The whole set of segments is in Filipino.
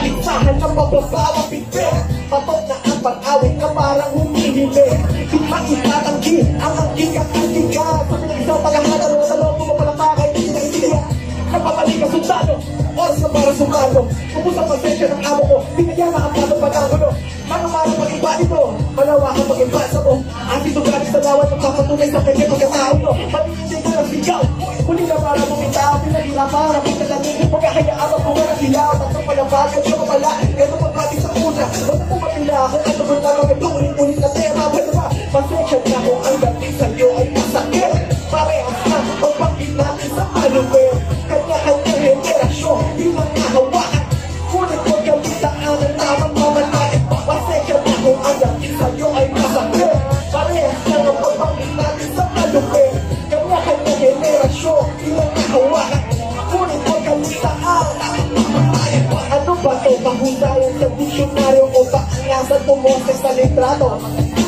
Paligsahan ng mababawang bigbe. Patok na ang pag-awit na parang humihime. Di makitatanggi ang angking kakantigan. Sa pinag-isang paghahanan ng talong pumapalapakay na sinagsiya. Nagpapalik ang sundalo, oras na para sumalo. Ubus ang pasensya ng amo ko, binaya na ang patong pag-angulo. Mga marang mag-iba nito, malawakan mag-iba sa mo. Ating lugaris sa lawat ang papatunay sa kanya pagkatao nyo. Patingin ko ng sigaw, huli na para mong itao. Pinagila para pagkatanin, pagkakayaan ang bunga ng ilaw. Tatlong palabagan siya kapala, ito pagpati sa una. Huwag na pumapila kung ano ba naman ito. Ulit-ulit na tema, pwede ba? Pasensya na kung ang dating sa'yo ay masakit. Parehas na, magpakit natin sa maluwin. Kanya-kanya henerasyon, di lang nahawakan. Ngunit huwag kalitaan ang tamang mamalain. Pasensya na kung ang dating sa'yo ay masakit. Parehas na, magpakit natin sa maluwin. Kanya-kanya henerasyon, di lang nahawakan. Ngunit huwag kalitaan. Ano ba ito? Mahusayan sa diksyonaryo o paangasan tumoses sa litrato?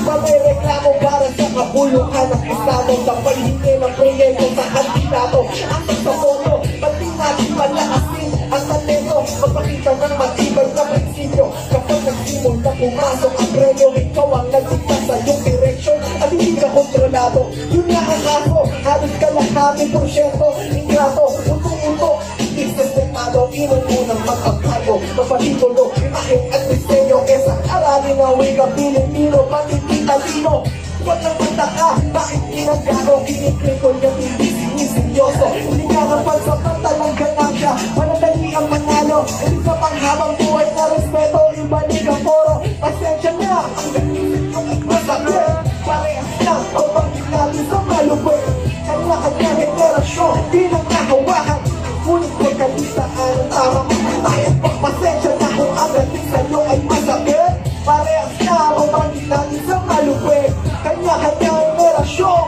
Pamireklamo para sa kabuluhan ng estado sa paghingi ng proyekto sa kandidato. Ang sa foto, pati natin palaasin ang talento. Magpakita ng matibay na prinsipyo. Kapag nagsimula pumasok ang premyo, ikaw ang nagdikta sa iyong direksyon at hindi ka kontrolado. Yun nga ang kaso, halos kalahati porsyento. Ingrato, unto-unto, isestemado, inununang magpagkago. Mapatitulo, imahe at disenyo kesa aralin na wika Pilipino, pati Talino. Huwag nang magtaka, bakit ginagago? Kiniklikol yung hindi siniseryoso. Hindi ka ng pagsamantalang ganansya, manadali ang manalo. Hindi sa panghabang buhay na respeto, ibalik ang foro. Pasensya na, ang galing yung masakit. Parehas na, pabangin natin sa maluwi. Kanya-kanya henerasyon, di lang nahawakan. Ngunit huwag kalistaan ang tamang tayo. Pasensya na kung ang galing sa'yo ay masakit. Parehas na, pabangin natin sa maluwi. Kanya-kanya henerasyon.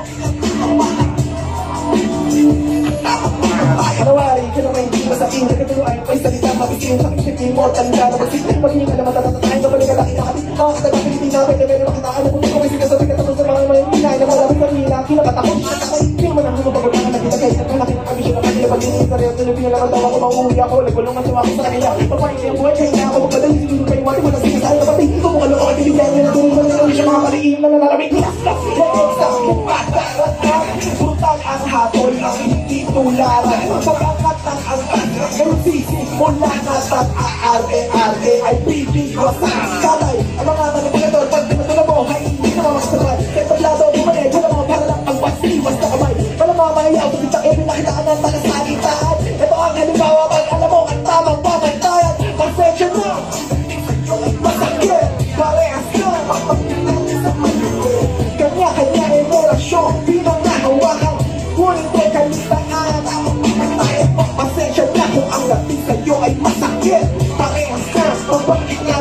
Panawari, ka na may hindi masakin. Nagkatuloy, may salita, mabisin. Sa kisip mo, tanda na masin. Magiging alam at tatatatahin na balik alaki na kati. Mga katagang Pilipina, may nabay na makitaan. Napunti ko may sinasabi katapos sa mga malintinay. Na malamig ang hila, kinakatakot. Hindi naman ang lumapagulungan na ginagay. At ang laki ng kamisyon ng kanila. Pag-inis na rin, Pilipina lang ang tawa ko. Manguhuli ako, nagulungan siya ako sa kanila. Pagpahin niya ang buhay, kaya nga ako magpadali. Siguro kayo mati mo na sinasaya na pati. Ikaw mo kaloko at Pilipina na tulong mo na siya mga maliin na nalalamig. Brutal ang hatol, ang hindi tularan. Pag-angat ng angkat, ngayon sisimula na sa ARE ay bibigwa sa kalay. Ang mga manipulador, pag pinatula mo, ay hindi na mamakasabay. Kaya tablado, bumalik, wala mo para lang ang pasiwas na kamay. Para mamayaw, tumitak e pinakitaan ng tagasalitaan. Ito ang halimbawa, pag alam mo ang tamang pamantayan. Pasensya na, masakit, parehas na, magpapinatin sa maluwi. Kanya-kanya henerasyon, bilang nahawakan. Ngunit huwag kalistaan. Pasensya na kung ang dating sa'yo ay masakit. Parehas na, magbangkit na